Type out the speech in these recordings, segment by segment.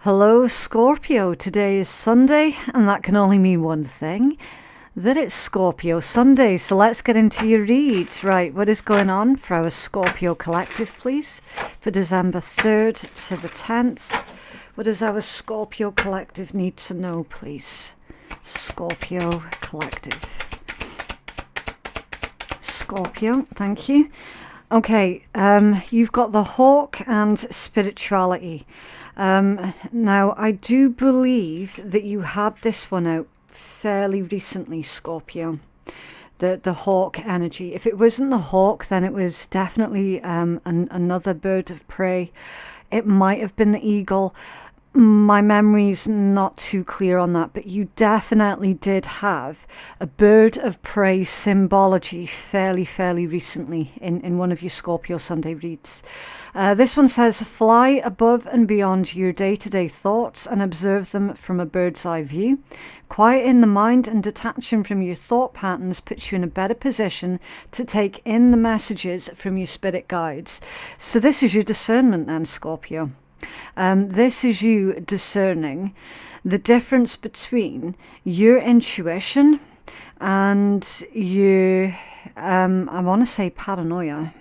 Hello, Scorpio. Today is Sunday, and that can only mean one thing, that it's Scorpio Sunday. So let's get into your reads. Right, what is going on for our Scorpio collective, please? For December 3rd to the 10th. What does our Scorpio collective need to know, please? Scorpio collective. Scorpio, thank you. Okay, you've got the hawk and spirituality. Now, I do believe that you had this one out fairly recently, Scorpio. The hawk energy. If it wasn't the hawk, then it was definitely another bird of prey. It might have been the eagle. My memory's not too clear on that, but you definitely did have a bird of prey symbology fairly recently in one of your Scorpio Sunday reads. This one says, fly above and beyond your day-to-day thoughts and observe them from a bird's eye view. Quieting the mind and detaching from your thought patterns puts you in a better position to take in the messages from your spirit guides. So this is your discernment then, Scorpio. This is you discerning the difference between your intuition and your, I want to say paranoia.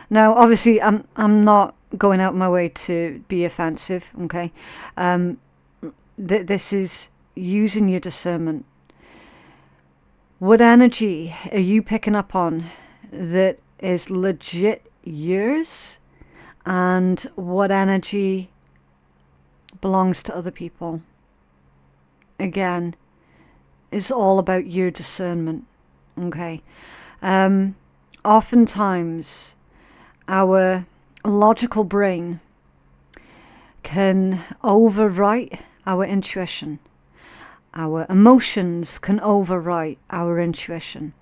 Now, obviously, I'm not going out my way to be offensive, okay? This is using your discernment. What energy are you picking up on that is legit yours? And what energy belongs to other people? Again, it's all about your discernment, okay? Oftentimes, our logical brain can overwrite our intuition. Our emotions can overwrite our intuition.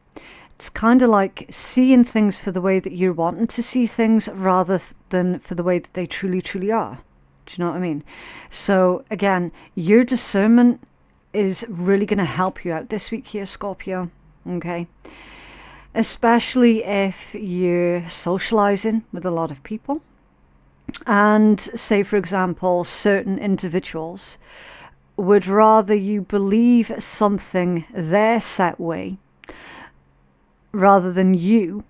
It's kind of like seeing things for the way that you're wanting to see things rather than for the way that they truly are. Do you know what I mean? So again, your discernment is really going to help you out this week here, Scorpio. Okay? Especially if you're socializing with a lot of people. And say, for example, certain individuals would rather you believe something their set way rather than you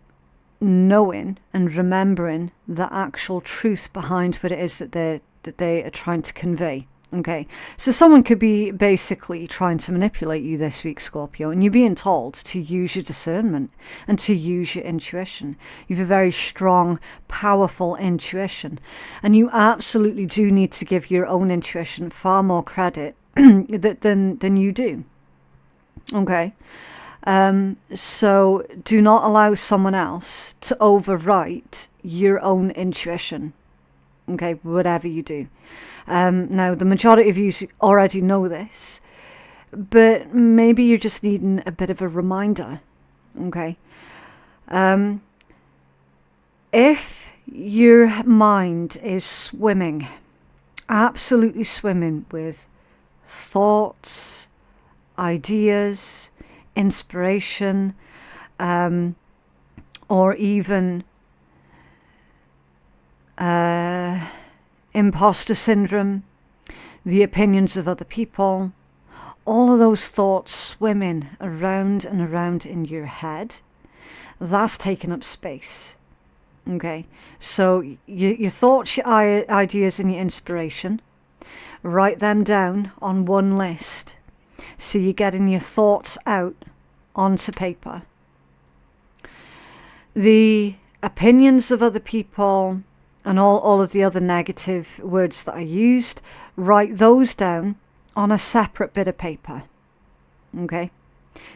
knowing and remembering the actual truth behind what it is that they are trying to convey. Okay, so someone could be basically trying to manipulate you this week, Scorpio, and you're being told to use your discernment and to use your intuition. You have a very strong, powerful intuition, and you absolutely do need to give your own intuition far more credit than you do. Okay. So do not allow someone else to overwrite your own intuition. Okay, whatever you do. Now, the majority of you already know this, but maybe you're just needing a bit of a reminder. Okay. If your mind is swimming, absolutely swimming with thoughts, ideas, inspiration, or even imposter syndrome, the opinions of other people, all of those thoughts swimming around and around in your head, that's taking up space. Okay, so your thoughts, your ideas, and your inspiration, write them down on one list. So you're getting your thoughts out onto paper. The opinions of other people and all of the other negative words that I used, write those down on a separate bit of paper. Okay?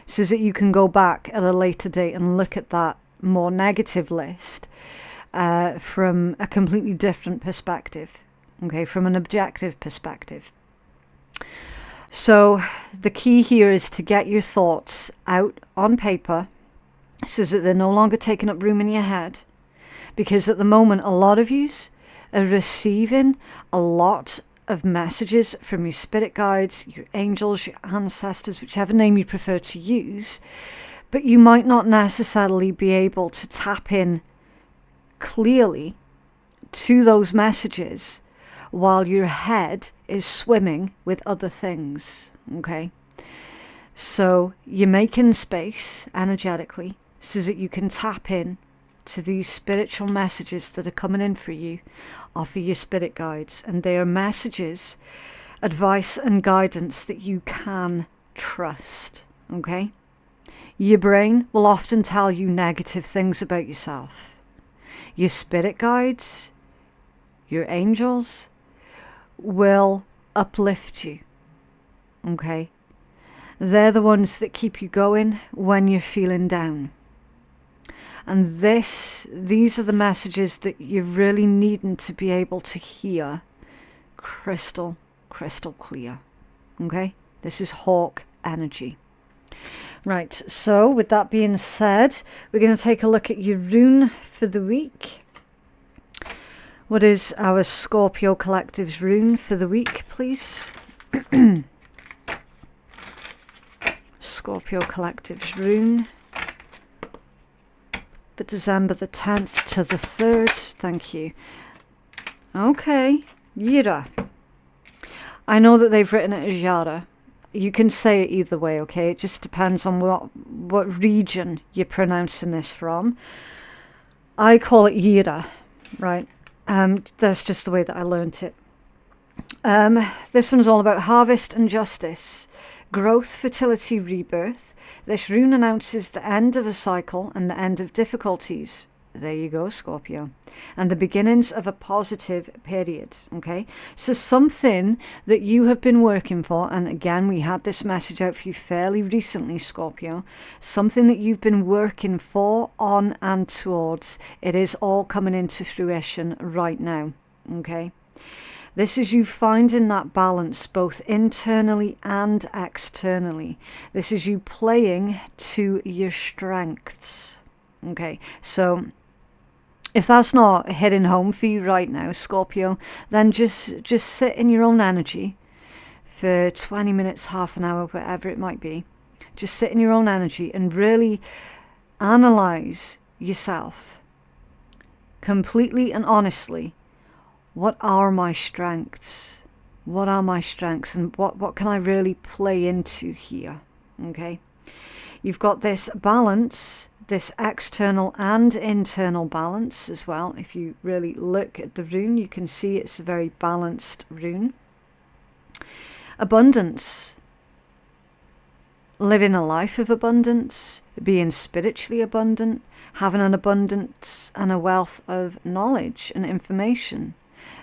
So that you can go back at a later date and look at that more negative list from a completely different perspective. Okay? From an objective perspective. So the key here is to get your thoughts out on paper so that they're no longer taking up room in your head. Because at the moment, a lot of yous are receiving a lot of messages from your spirit guides, your angels, your ancestors, whichever name you prefer to use. But you might not necessarily be able to tap in clearly to those messages while your head is swimming with other things, okay? So you're making space energetically so that you can tap in to these spiritual messages that are coming in for you off of your spirit guides. And they are messages, advice and guidance that you can trust, okay? Your brain will often tell you negative things about yourself. Your spirit guides, your angels, will uplift you, okay? They're the ones that keep you going when you're feeling down. And these are the messages that you're really needing to be able to hear crystal clear, okay? This is hawk energy. Right, so with that being said, we're going to take a look at your rune for the week. What is our Scorpio Collective's rune for the week, please? Scorpio Collective's rune for December the 10th to the 3rd. Thank you. Okay, Yira. I know that they've written it as Yara. You can say it either way, okay? It just depends on what region you're pronouncing this from. I call it Yira, right? That's just the way that I learnt it. This one's all about harvest and justice, growth, fertility, rebirth. This rune announces the end of a cycle and the end of difficulties. There you go, Scorpio. And the beginnings of a positive period, okay? So something that you have been working for, and again, we had this message out for you fairly recently, Scorpio, something that you've been working for, on, and towards, it is all coming into fruition right now, okay? This is you finding that balance both internally and externally. This is you playing to your strengths, okay? So if that's not hitting home for you right now, Scorpio, then just sit in your own energy for 20 minutes, half an hour, whatever it might be. Just sit in your own energy and really analyze yourself completely and honestly. What are my strengths? What are my strengths? And what can I really play into here? Okay. You've got this balance, this external and internal balance as well. If you really look at the rune, you can see it's a very balanced rune. Abundance. Living a life of abundance, being spiritually abundant, having an abundance and a wealth of knowledge and information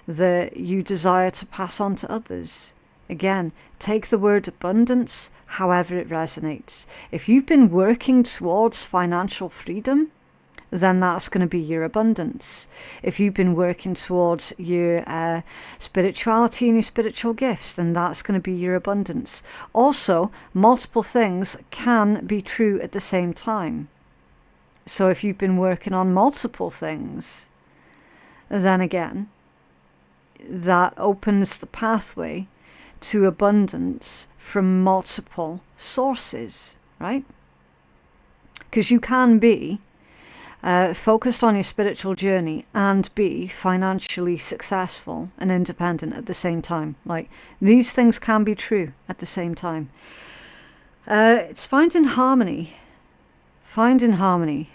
that you desire to pass on to others. Again, take the word abundance however it resonates. If you've been working towards financial freedom, then that's going to be your abundance. If you've been working towards your spirituality and your spiritual gifts, then that's going to be your abundance. Also, multiple things can be true at the same time. So if you've been working on multiple things, then again, that opens the pathway to abundance from multiple sources, right? Because you can be focused on your spiritual journey and be financially successful and independent at the same time. Like, these things can be true at the same time. It's finding harmony. Finding harmony.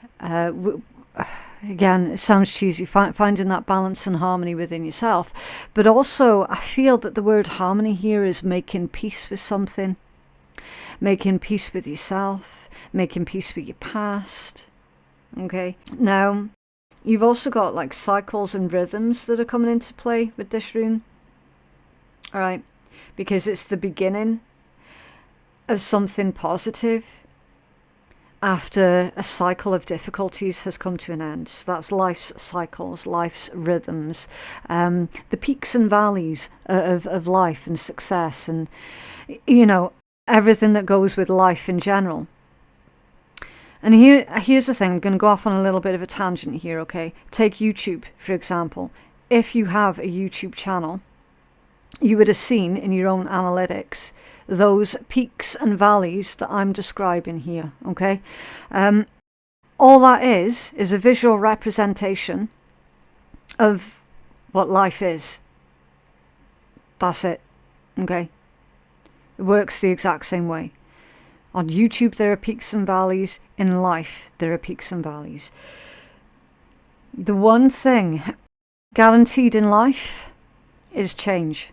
Again, it sounds cheesy, finding that balance and harmony within yourself. But also, I feel that the word harmony here is making peace with something. Making peace with yourself. Making peace with your past. Okay. Now, you've also got like cycles and rhythms that are coming into play with this rune. Alright. Because it's the beginning of something positive after a cycle of difficulties has come to an end. So that's life's cycles, life's rhythms, the peaks and valleys of life and success, and, you know, everything that goes with life in general. And here's the thing, I'm going to go off on a little bit of a tangent here, okay? Take YouTube, for example. If you have a YouTube channel, you would have seen in your own analytics those peaks and valleys that I'm describing here, okay? All that is a visual representation of what life is, That's it. Okay? It works the exact same way. On YouTube, there are peaks and valleys. In life, there are peaks and valleys. The one thing guaranteed in life is change.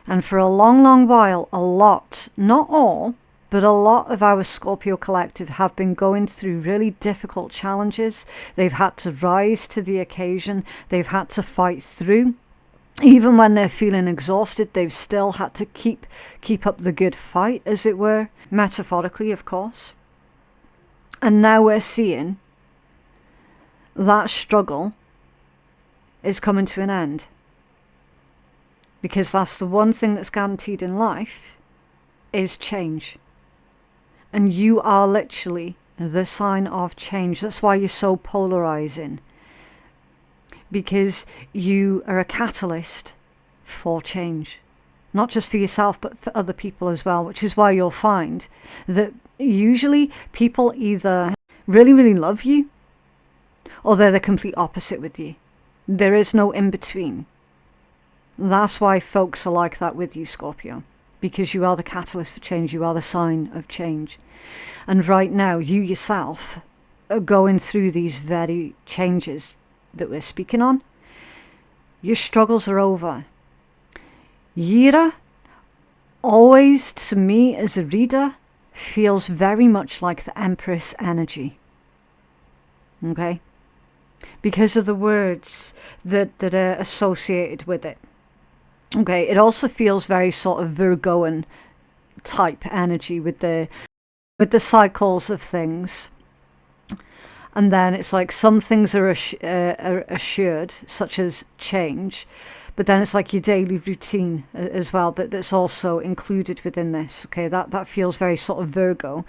And for a long, long while, a lot, not all, but a lot of our Scorpio collective have been going through really difficult challenges. They've had to rise to the occasion. They've had to fight through. Even when they're feeling exhausted, they've still had to keep up the good fight, as it were, metaphorically, of course. And now we're seeing that struggle is coming to an end. Because that's the one thing that's guaranteed in life, is change. And you are literally the sign of change. That's why you're so polarizing. Because you are a catalyst for change. Not just for yourself, but for other people as well. Which is why you'll find that usually people either really, really love you, or they're the complete opposite with you. There is no in between. That's why folks are like that with you, Scorpio. Because you are the catalyst for change. You are the sign of change. And right now, you yourself are going through these very changes that we're speaking on. Your struggles are over. Yira, always to me as a reader, feels very much like the Empress energy. Okay? Because of the words that are associated with it. Okay, it also feels very sort of Virgoan type energy with the cycles of things. And then it's like some things are assured, such as change, but then it's like your daily routine as well that's also included within this. Okay, that feels very sort of Virgo.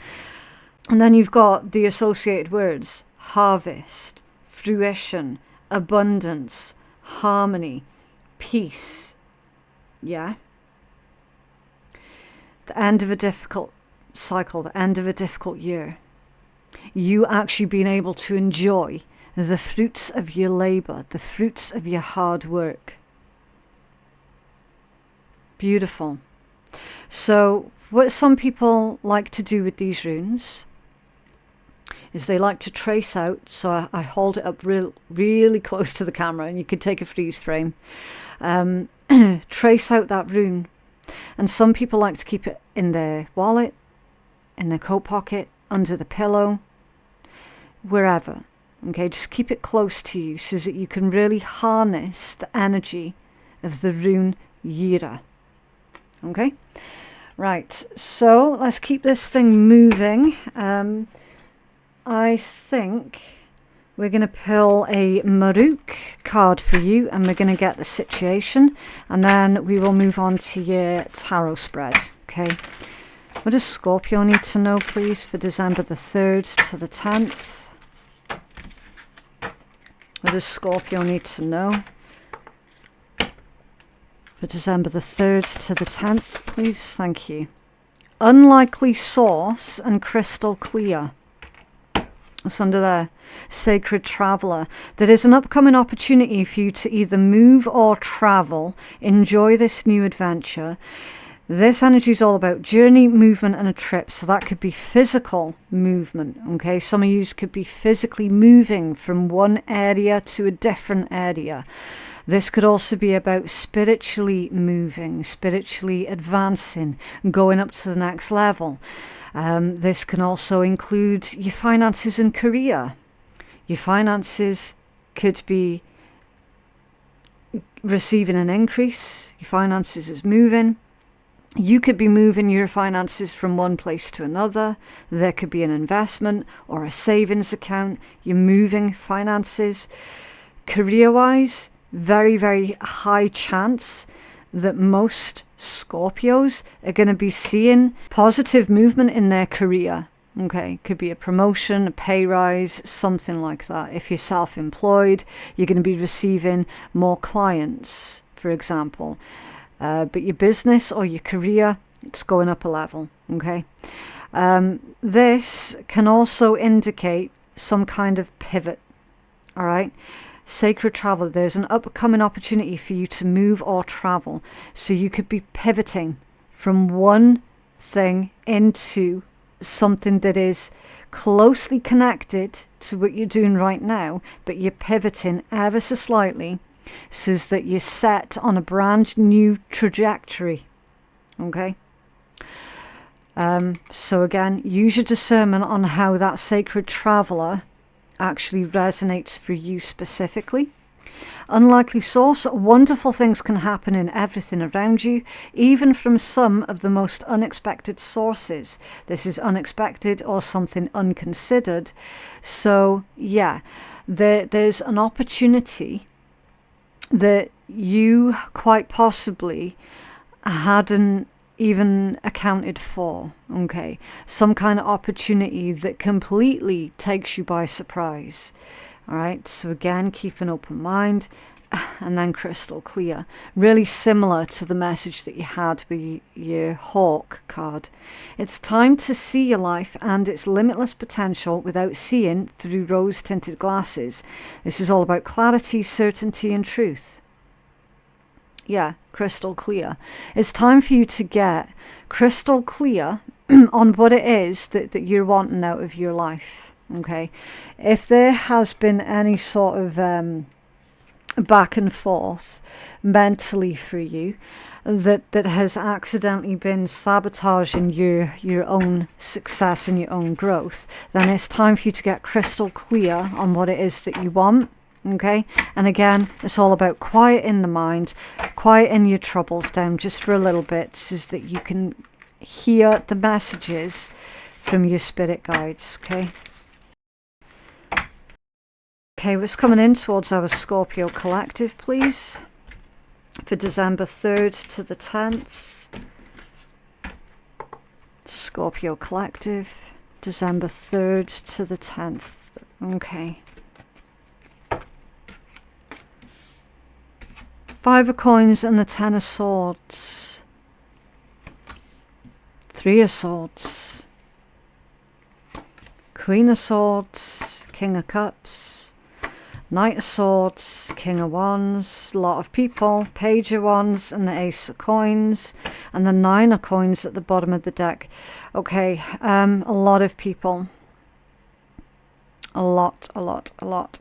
And then you've got the associated words: harvest, fruition, abundance, harmony, peace. Yeah. The end of a difficult cycle, the end of a difficult year. You actually being able to enjoy the fruits of your labor, the fruits of your hard work. Beautiful. So what some people like to do with these runes is they like to trace out, so I hold it up really close to the camera, and you could take a freeze frame. Trace out that rune. And some people like to keep it in their wallet, in their coat pocket, under the pillow, wherever. Okay, just keep it close to you so that you can really harness the energy of the rune Yira. Okay, right, so let's keep this thing moving. I think we're going to pull a Maruk card for you, and we're going to get the situation, and then we will move on to your tarot spread. Okay, what does Scorpio need to know, please, for December the 3rd to the 10th? What does Scorpio need to know for December the 3rd to the 10th, please? Thank you. Unlikely source and crystal clear. It's under there. Sacred traveler. There is an upcoming opportunity for you to either move or travel. Enjoy this new adventure. This energy is all about journey, movement, and a trip. So that could be physical movement. Okay, some of you could be physically moving from one area to a different area. This could also be about spiritually moving, spiritually advancing, going up to the next level. This can also include your finances and career. Your finances could be receiving an increase. Your finances is moving. You could be moving your finances from one place to another. There could be an investment or a savings account. You're moving finances. Career-wise, very, very high chance that most Scorpios are going to be seeing positive movement in their career. Okay, could be a promotion, a pay rise, something like that. If you're self-employed, you're going to be receiving more clients, for example. But your business or your career, it's going up a level. Okay, this can also indicate some kind of pivot. All right. Sacred travel, there's an upcoming opportunity for you to move or travel. So you could be pivoting from one thing into something that is closely connected to what you're doing right now, but you're pivoting ever so slightly so that you're set on a brand new trajectory. Okay? So again, use your discernment on how that sacred traveler actually resonates for you specifically. Unlikely source, wonderful things can happen in everything around you, even from some of the most unexpected sources. This is unexpected or something unconsidered. So yeah, there's an opportunity that you quite possibly hadn't even accounted for. Okay, some kind of opportunity that completely takes you by surprise. All right, so again, keep an open mind. And then crystal clear, really similar to the message that you had with your hawk card. It's time to see your life and its limitless potential without seeing through rose-tinted glasses. This is all about clarity, certainty, and truth. Yeah, crystal clear. It's time for you to get crystal clear on what it is that you're wanting out of your life. Okay, if there has been any sort of back and forth mentally for you that has accidentally been sabotaging your own success and your own growth, then it's time for you to get crystal clear on what it is that you want. Okay, and again, it's all about quieting the mind, quieting your troubles down just for a little bit so that you can hear the messages from your spirit guides. Okay, what's coming in towards our Scorpio collective, please, for December 3rd to the 10th. Scorpio collective, December 3rd to the 10th. Okay. Five of Coins and the Ten of Swords. Three of Swords. Queen of Swords, King of Cups. Knight of Swords, King of Wands, lot of people, Page of Wands, and the Ace of Coins, and the Nine of Coins at the bottom of the deck. Okay, a lot of people. A lot.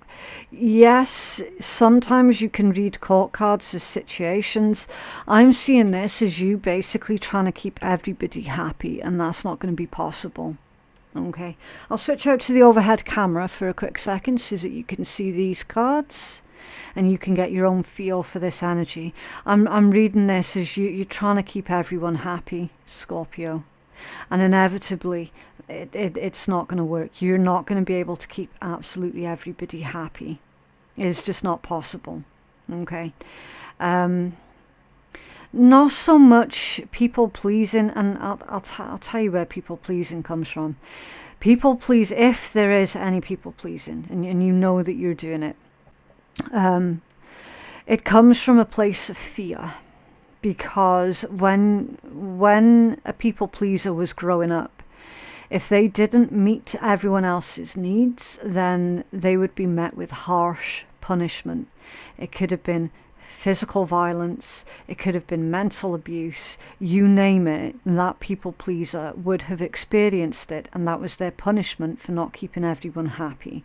Yes, sometimes you can read court cards as situations. I'm seeing this as you basically trying to keep everybody happy, and that's not going to be possible. Okay, I'll switch out to the overhead camera for a quick second so that you can see these cards and you can get your own feel for this energy. I'm reading this as you're trying to keep everyone happy, Scorpio, and inevitably it's not going to work. You're not going to be able to keep absolutely everybody happy. It's just not possible. Okay. Not so much people pleasing, and I'll tell you where people pleasing comes from. People please, if there is any people pleasing, and you know that you're doing it, it comes from a place of fear, because when a people pleaser was growing up, if they didn't meet everyone else's needs, then they would be met with harsh punishment. It could have been physical violence, it could have been mental abuse, you name it, that people pleaser would have experienced it, and that was their punishment for not keeping everyone happy.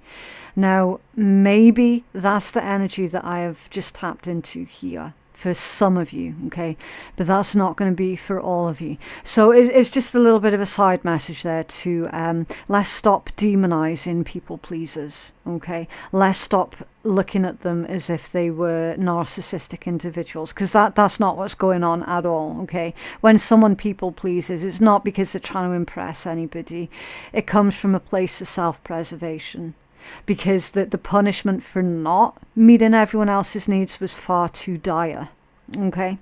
Now, maybe that's the energy that I have just tapped into here for some of you, okay, but that's not going to be for all of you. So it's just a little bit of a side message there to let's stop demonizing people pleasers. Okay, let's stop looking at them as if they were narcissistic individuals, because that's not what's going on at all. Okay, when someone people pleases, it's not because they're trying to impress anybody. It comes from a place of self-preservation, because the punishment for not meeting everyone else's needs was far too dire. Okay,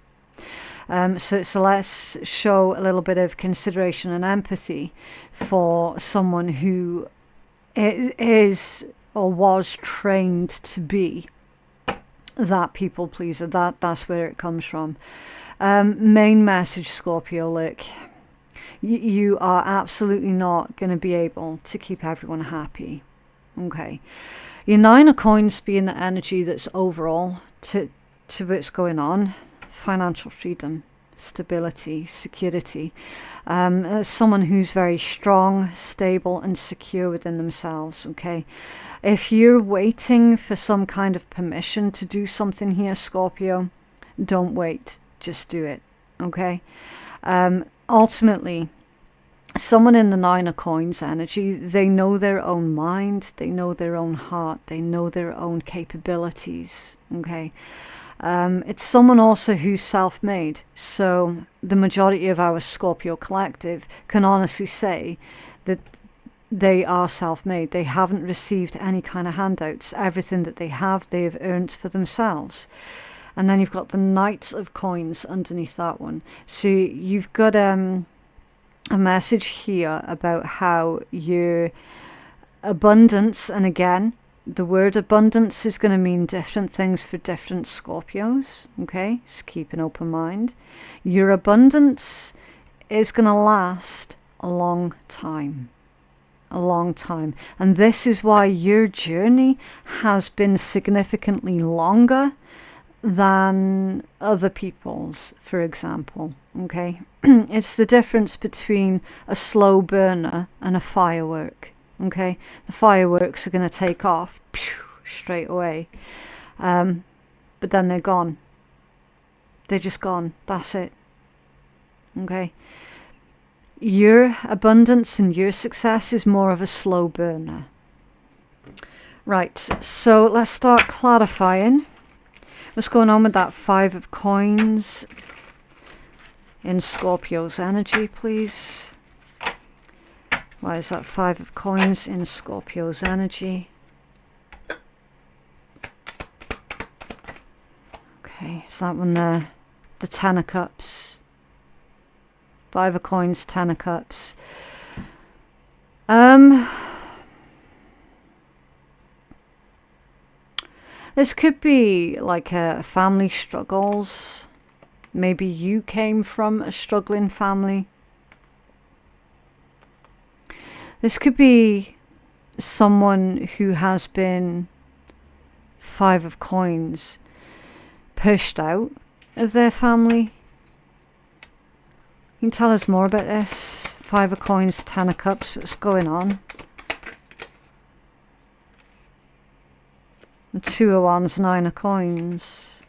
so let's show a little bit of consideration and empathy for someone who is or was trained to be that people pleaser. That's where it comes from. Main message, Scorpio, look, you are absolutely not going to be able to keep everyone happy. Okay. Your Nine of Coins being the energy that's overall to what's going on. Financial freedom, stability, security. Someone who's very strong, stable and secure within themselves. Okay. If you're waiting for some kind of permission to do something here, Scorpio, don't wait. Just do it. Okay. Ultimately, someone in the Nine of Coins energy, they know their own mind, they know their own heart, they know their own capabilities. Okay. It's someone also who's self-made. So the majority of our Scorpio collective can honestly say that they are self-made. They haven't received any kind of handouts. Everything that they have, they have earned for themselves. And then you've got the Knight of Coins underneath that one. So you've got a message here about how your abundance, and again, the word abundance is going to mean different things for different Scorpios. Okay, so keep an open mind. Your abundance is going to last a long time. A long time. And this is why your journey has been significantly longer than other people's, for example. Okay. It's the difference between a slow burner and a firework. Okay. The fireworks are going to take off straight away. But then they're gone. They're just gone. That's it. Okay. Your abundance and your success is more of a slow burner. Right, so let's start clarifying what's going on with that Five of Coins in Scorpio's energy, please. Why is that Five of Coins in Scorpio's energy? Okay, is that one there? The Ten of Cups. Five of Coins, Ten of Cups. This could be like family struggles. Maybe you came from a struggling family. This could be someone who has been, Five of Coins, pushed out of their family. Can you tell us more about this? Five of Coins, Ten of Cups, what's going on? The Two of Wands, Nine of Coins.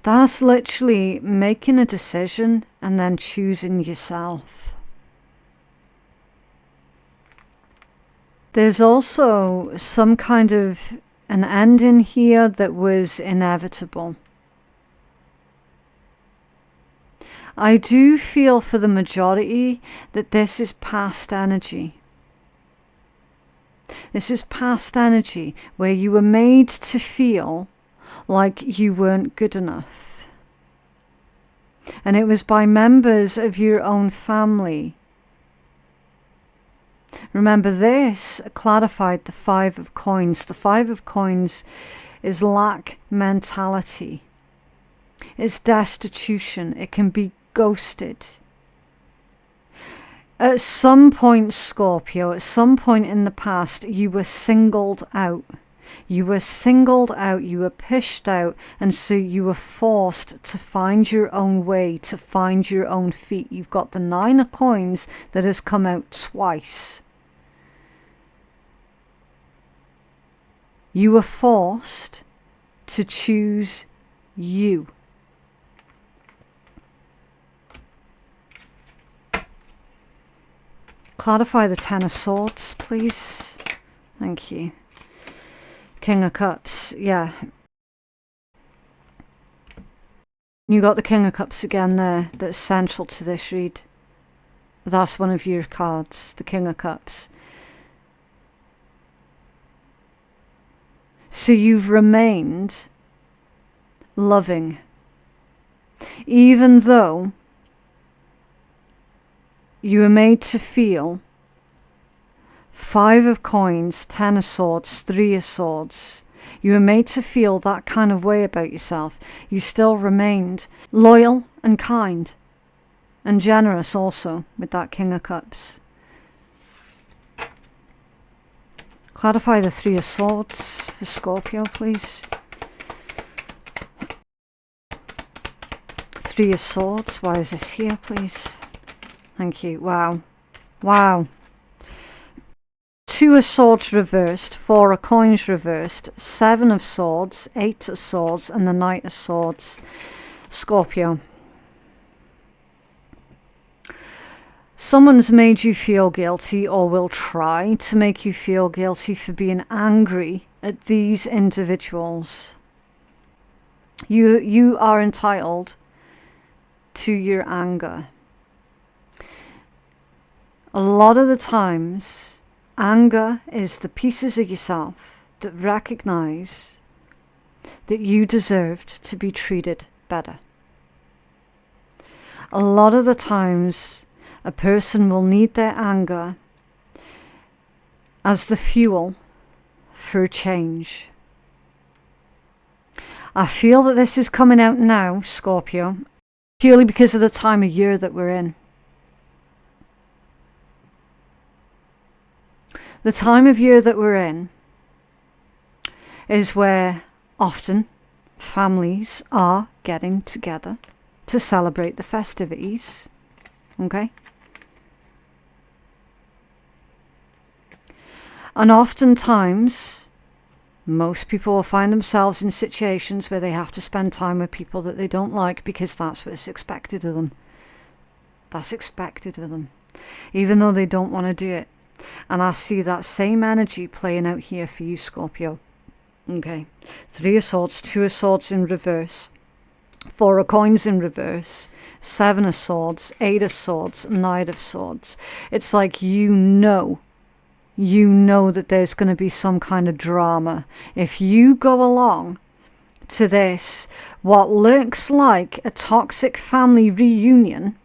That's literally making a decision and then choosing yourself. There's also some kind of an ending here that was inevitable. I do feel for the majority that this is past energy. This is past energy where you were made to feel like you weren't good enough. And it was by members of your own family. Remember, this clarified the Five of Coins. The Five of Coins is lack mentality. It's destitution. It can be ghosted. At some point, Scorpio, at some point in the past, you were singled out. You were singled out, you were pushed out, and so you were forced to find your own way, to find your own feet. You've got the Nine of Coins that has come out twice. You were forced to choose you. Clarify the Ten of Swords, please. Thank you. King of Cups, yeah. You got the King of Cups again there, that's central to this read. That's one of your cards, the King of Cups. So you've remained loving, even though you were made to feel Five of Coins, Ten of Swords, Three of Swords. You were made to feel that kind of way about yourself. You still remained loyal and kind and generous also with that King of Cups. Clarify the Three of Swords for Scorpio, please. Three of Swords. Why is this here, please? Thank you. Wow. Wow. Two of Swords reversed, Four of Coins reversed, Seven of Swords, Eight of Swords, and the Knight of Swords. Scorpio. Someone's made you feel guilty, or will try to make you feel guilty, for being angry at these individuals. You are entitled to your anger. A lot of the times, anger is the pieces of yourself that recognize that you deserved to be treated better. A lot of the times, a person will need their anger as the fuel for change. I feel that this is coming out now, Scorpio, purely because of the time of year that we're in. The time of year that we're in is where often families are getting together to celebrate the festivities. Okay? And oftentimes, most people will find themselves in situations where they have to spend time with people that they don't like, because that's what's expected of them. That's expected of them, even though they don't want to do it. And I see that same energy playing out here for you, Scorpio. Okay. Three of Swords, Two of Swords in reverse, Four of Coins in reverse, Seven of Swords, Eight of Swords, Knight of Swords. It's like you know that there's going to be some kind of drama. If you go along to this, what looks like a toxic family reunion,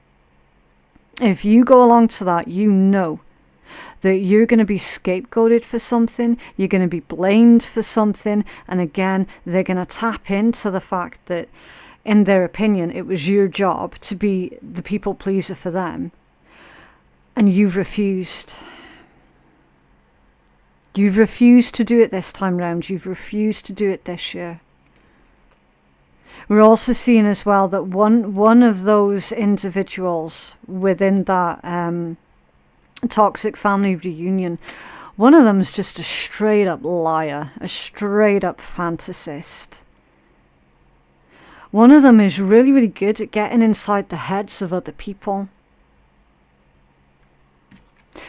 if you go along to that, you know that you're going to be scapegoated for something, you're going to be blamed for something, and again, they're going to tap into the fact that, in their opinion, it was your job to be the people pleaser for them, and you've refused. You've refused to do it this time round. You've refused to do it this year. We're also seeing as well that one of those individuals within that toxic family reunion, one of them is just a straight up liar, a straight up fantasist. One of them is really, really good at getting inside the heads of other people.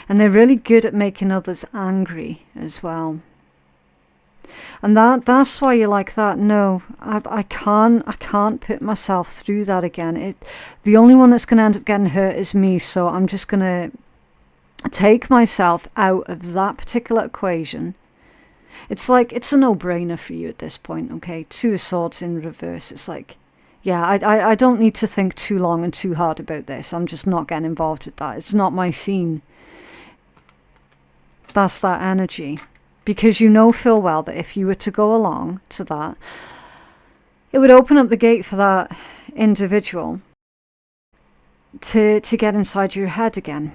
And they're really good at making others angry as well. And that's why you're like that. No, I can't put myself through that again. The only one that's going to end up getting hurt is me. So I'm just going to take myself out of that particular equation. It's like, it's a no-brainer for you at this point, okay? Two of Swords in reverse. It's like, yeah, I don't need to think too long and too hard about this. I'm just not getting involved with that. It's not my scene. That's that energy. Because you know full well that if you were to go along to that, it would open up the gate for that individual to get inside your head again.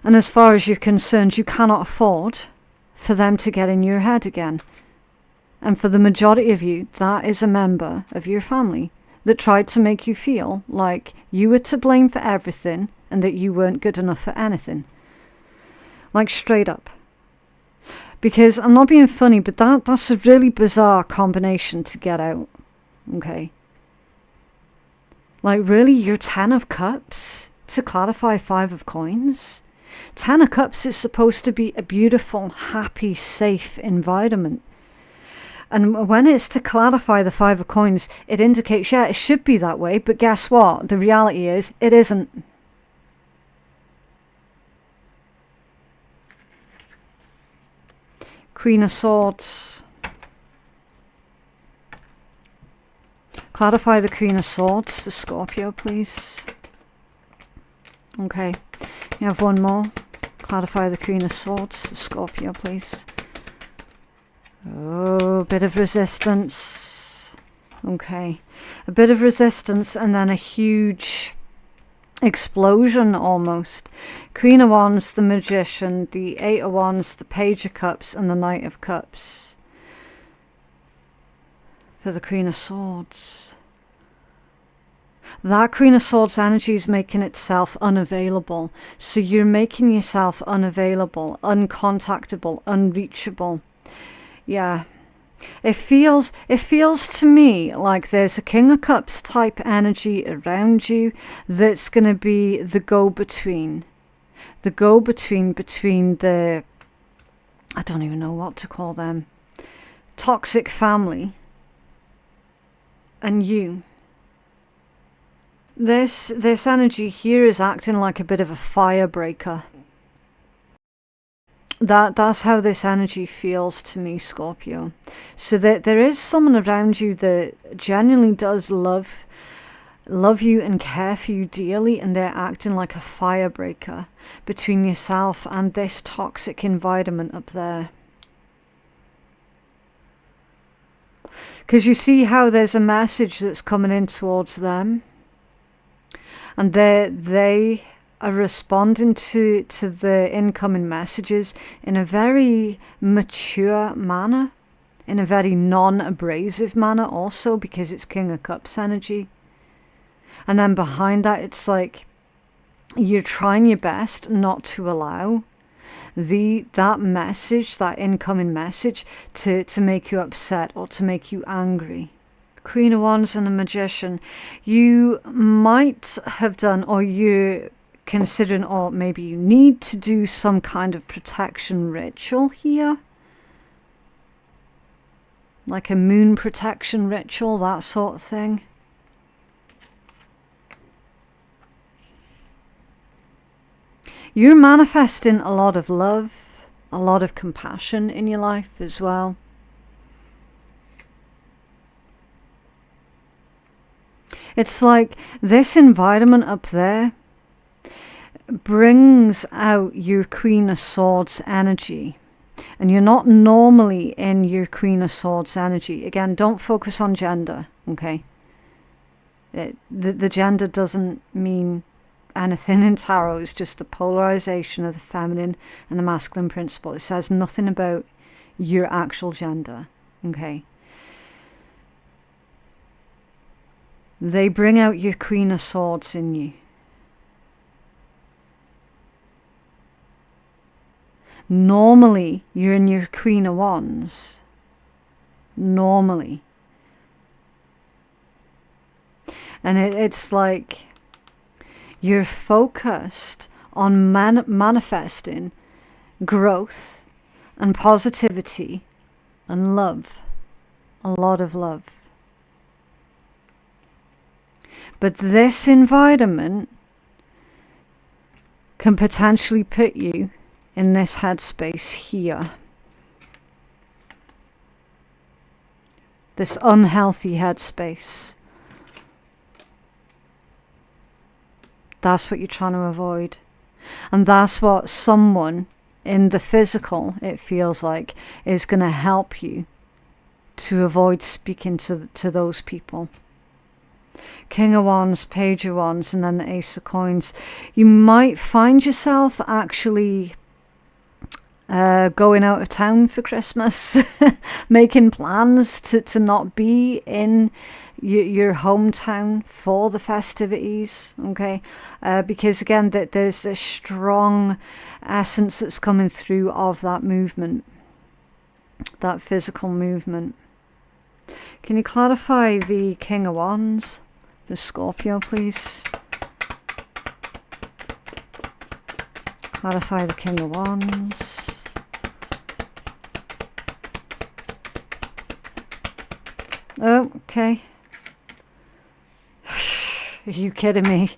And as far as you're concerned, you cannot afford for them to get in your head again. And for the majority of you, that is a member of your family that tried to make you feel like you were to blame for everything and that you weren't good enough for anything. Like straight up. Because I'm not being funny, but that's a really bizarre combination to get out. Okay. Like really, you're 10 of Cups to clarify 5 of Coins? 10 of Cups is supposed to be a beautiful, happy, safe environment. And when it's to clarify the 5 of Coins, it indicates, yeah, it should be that way, but guess what? The reality is, it isn't. Queen of Swords. Clarify the Queen of Swords for Scorpio, please. Okay. You have one more. Clarify the Queen of Swords for Scorpio, please. Oh, a bit of resistance. Okay. A bit of resistance and then a huge explosion almost. Queen of Wands, the Magician, the Eight of Wands, the Page of Cups, and the Knight of Cups. For the Queen of Swords. That Queen of Swords energy is making itself unavailable. So you're making yourself unavailable, uncontactable, unreachable. Yeah. It feels to me like there's a King of Cups type energy around you that's going to be the go-between. The go-between between the, I don't even know what to call them, toxic family and you. This energy here is acting like a bit of a firebreaker. That's how this energy feels to me, Scorpio. So that there is someone around you that genuinely does love you and care for you dearly, and they're acting like a firebreaker between yourself and this toxic environment up there. Because you see how there's a message that's coming in towards them, and they are responding to the incoming messages in a very mature manner, in a very non-abrasive manner also, because it's King of Cups energy. And then behind that, it's like you're trying your best not to allow that message, that incoming message, to make you upset or to make you angry. Queen of Wands and the Magician. You might have done, or you're considering, or maybe you need to do some kind of protection ritual here. Like a moon protection ritual, that sort of thing. You're manifesting a lot of love, a lot of compassion in your life as well. It's like this environment up there brings out your Queen of Swords energy. And you're not normally in your Queen of Swords energy. Again, don't focus on gender, okay? The gender doesn't mean anything in tarot. It's just the polarization of the feminine and the masculine principle. It says nothing about your actual gender, okay? They bring out your Queen of Swords in you. Normally, you're in your Queen of Wands. Normally. And it's like you're focused on manifesting growth and positivity and love. A lot of love. But this environment can potentially put you in this headspace here. This unhealthy headspace. That's what you're trying to avoid. And that's what someone in the physical, it feels like, is going to help you to avoid speaking to those people. King of Wands, Page of Wands, and then the Ace of Coins. You might find yourself actually going out of town for Christmas, making plans to not be in your hometown for the festivities, okay? Because again, there's this strong essence that's coming through of that movement, that physical movement. Can you clarify the King of Wands for Scorpio, please? Clarify the King of Wands. Oh, okay. Are you kidding me?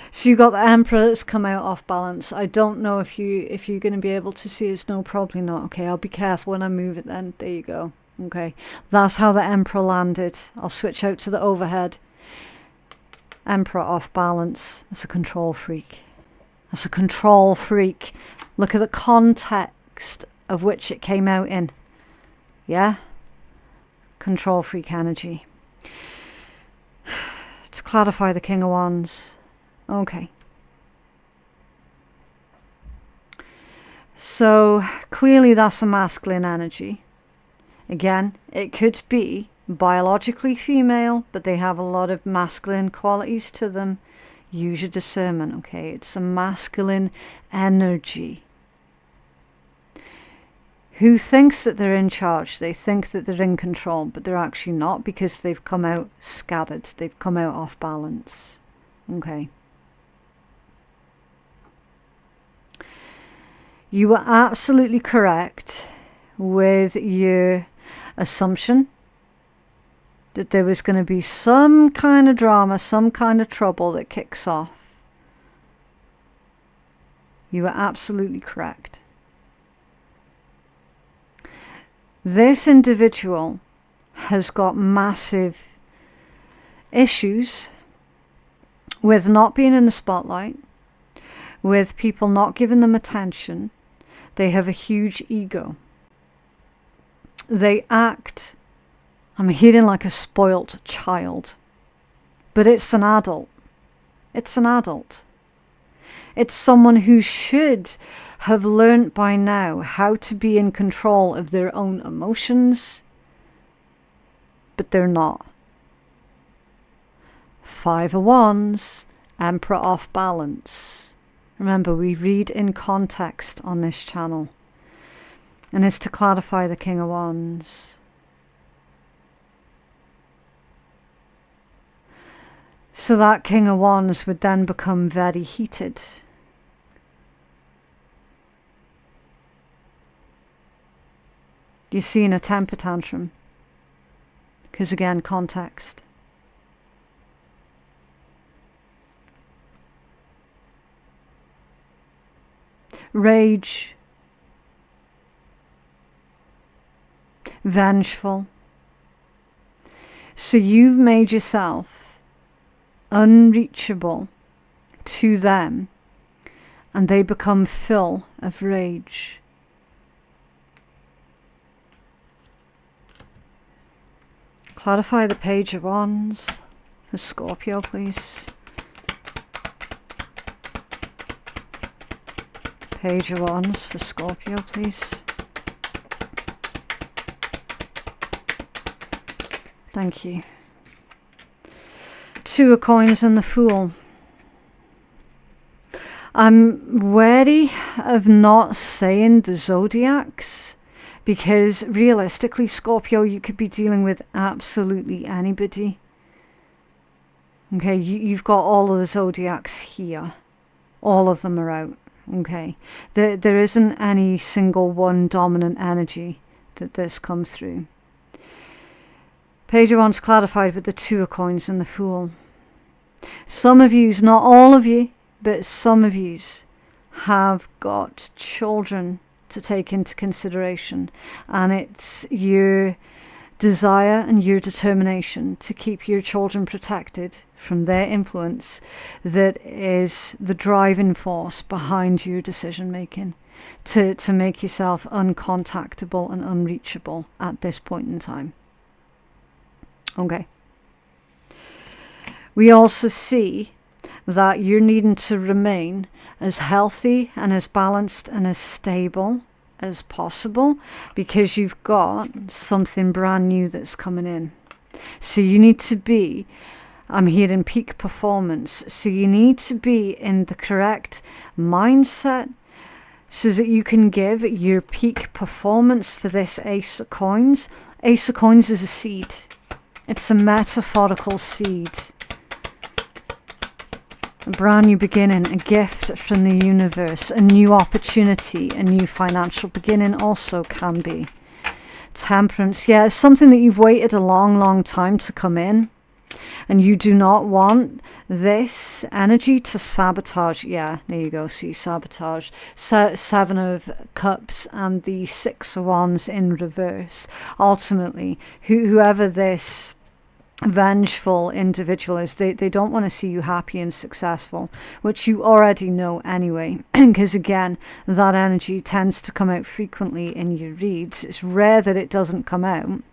So you got the Emperor that's come out off balance. I don't know if you're going to be able to see it. No, probably not. Okay, I'll be careful when I move it then. There you go. Okay, that's how the Emperor landed. I'll switch out to the overhead. Emperor off balance. That's a control freak. That's a control freak. Look at the context of which it came out in. Yeah? Control freak energy. To clarify the King of Wands. Okay. So clearly that's a masculine energy. Again, it could be biologically female, but they have a lot of masculine qualities to them. Use your discernment, okay? It's a masculine energy. Who thinks that they're in charge? They think that they're in control, but they're actually not, because they've come out scattered. They've come out off balance. Okay. You were absolutely correct with your assumption that there was going to be some kind of drama, some kind of trouble that kicks off. You were absolutely correct. This individual has got massive issues with not being in the spotlight, with people not giving them attention. They have a huge ego. They act, I'm hearing, like a spoilt child. But it's an adult. It's an adult. It's someone who should have learned by now how to be in control of their own emotions, but they're not. 5 of Wands, Emperor off balance. Remember, we read in context on this channel, and it's to clarify the King of Wands. So that King of Wands would then become very heated. You're seeing a temper tantrum. Because again, context. Rage. Vengeful. So you've made yourself unreachable to them, and they become full of rage. Clarify the Page of Wands for Scorpio, please. Page of Wands for Scorpio, please. Thank you. 2 of Coins and the Fool. I'm wary of not saying the zodiacs, because realistically, Scorpio, you could be dealing with absolutely anybody. Okay, you've got all of the zodiacs here. All of them are out. Okay, there isn't any single one dominant energy that this comes through. Page of Wands clarified with the 2 of Coins and the Fool. Some of yous, not all of you, but some of yous have got children to take into consideration, and it's your desire and your determination to keep your children protected from their influence that is the driving force behind your decision making, to make yourself uncontactable and unreachable at this point in time. Okay. We also see that you're needing to remain as healthy and as balanced and as stable as possible, because you've got something brand new that's coming in. So you need to be, I'm hearing, peak performance. So you need to be in the correct mindset so that you can give your peak performance for this Ace of Coins. Ace of Coins is a seed. It's a metaphorical seed. A brand new beginning, a gift from the universe, a new opportunity, a new financial beginning also can be. Temperance, yeah, it's something that you've waited a long, long time to come in, and you do not want this energy to sabotage. Yeah, there you go, see, sabotage. 7 of Cups and the 6 of Wands in reverse. Ultimately, whoever this vengeful individual is, they don't want to see you happy and successful, which you already know anyway, because again, that energy tends to come out frequently in your reads. It's rare that it doesn't come out,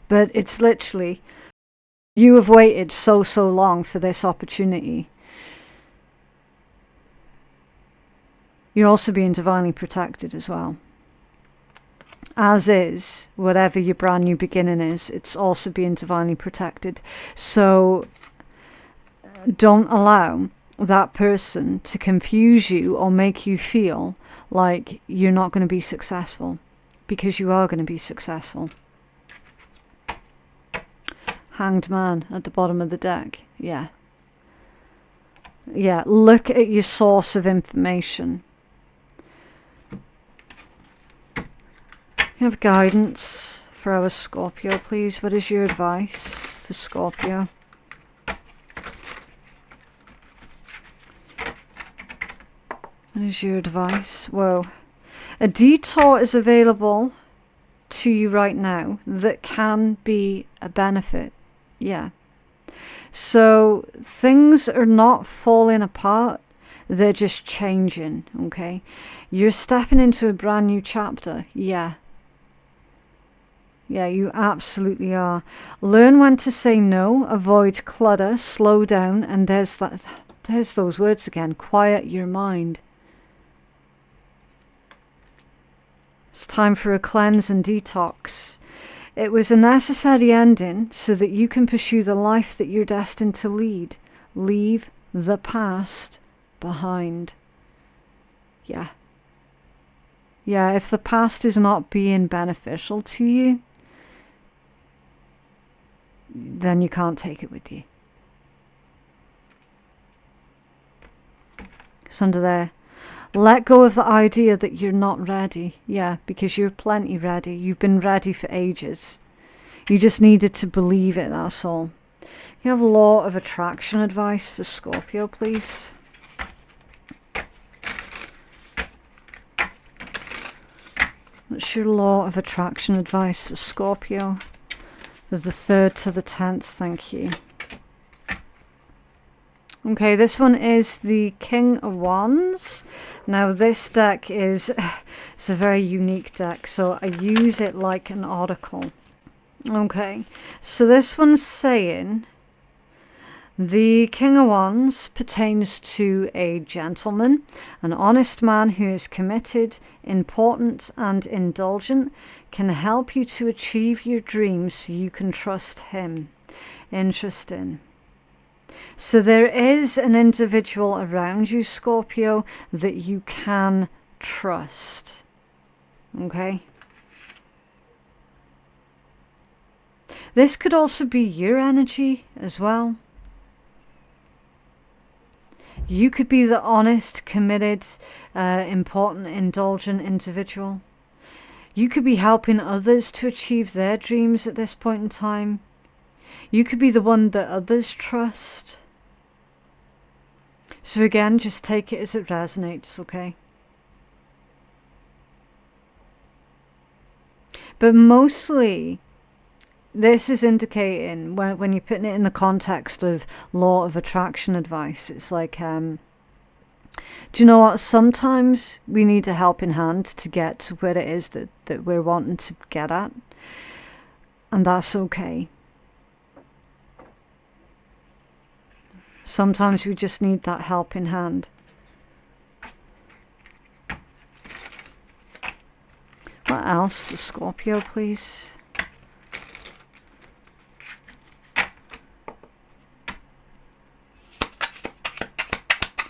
but it's literally, you have waited so long for this opportunity You're also being divinely protected as well. As is, whatever your brand new beginning is, it's also being divinely protected. So don't allow that person to confuse you or make you feel like you're not going to be successful, because you are going to be successful. Hanged Man at the bottom of the deck. Yeah. Yeah, look at your source of information. You have guidance for our Scorpio, please. What is your advice for Scorpio? What is your advice? Whoa. A detour is available to you right now that can be a benefit. Yeah. So things are not falling apart. They're just changing, okay? You're stepping into a brand new chapter. Yeah. Yeah, you absolutely are. Learn when to say no, avoid clutter, slow down, and there's those words again. Quiet your mind. It's time for a cleanse and detox. It was a necessary ending so that you can pursue the life that you're destined to lead. Leave the past behind. Yeah. Yeah, if the past is not being beneficial to you, then you can't take it with you. It's under there. Let go of the idea that you're not ready. Yeah, because you're plenty ready. You've been ready for ages. You just needed to believe it, that's all. You have law of attraction advice for Scorpio, please. What's your law of attraction advice for Scorpio? The 3rd to the 10th, thank you. Okay, this one is the King of Wands. Now this deck is, it's a very unique deck, so I use it like an article. Okay, so this one's saying the King of Wands pertains to a gentleman, an honest man who is committed, important and indulgent, can help you to achieve your dreams so you can trust him. Interesting. So there is an individual around you, Scorpio, that you can trust. Okay? This could also be your energy as well. You could be the honest, committed, important, indulgent individual. You could be helping others to achieve their dreams at this point in time. You could be the one that others trust. So again, just take it as it resonates, okay? But mostly, this is indicating, when you're putting it in the context of law of attraction advice, it's like, do you know what? Sometimes we need a helping hand to get to where it is that we're wanting to get at. And that's okay. Sometimes we just need that helping hand. What else for Scorpio, please?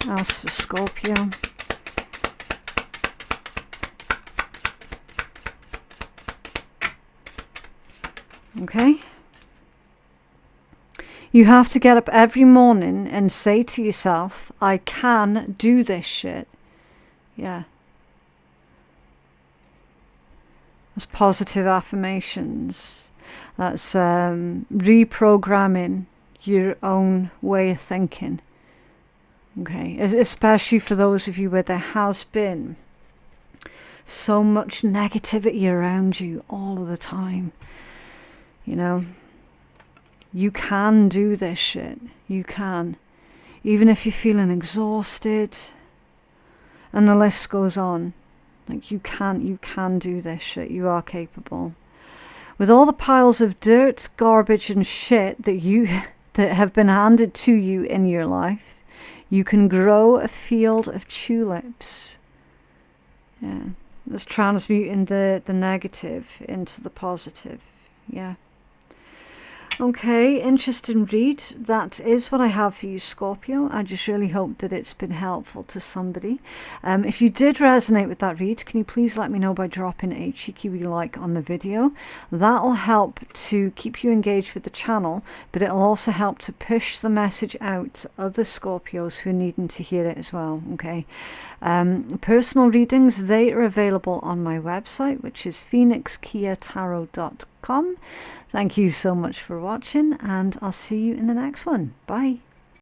Else for Scorpio. Okay. You have to get up every morning and say to yourself, I can do this shit. Yeah. That's positive affirmations. That's reprogramming your own way of thinking. Okay, especially for those of you where there has been so much negativity around you all of the time. You know, you can do this shit. You can. Even if you're feeling exhausted. And the list goes on. Like, you can do this shit. You are capable. With all the piles of dirt, garbage and shit that have been handed to you in your life, you can grow a field of tulips. Yeah. It's transmuting the negative into the positive. Yeah. Okay, interesting read. That is what I have for you, Scorpio. I just really hope that it's been helpful to somebody. If you did resonate with that read, can you please let me know by dropping a cheeky wee like on the video? That'll help to keep you engaged with the channel, but it'll also help to push the message out to other Scorpios who are needing to hear it as well, okay? Personal readings, they are available on my website, which is phoenixkeiatarot.com. Thank you so much for watching, and I'll see you in the next one. Bye.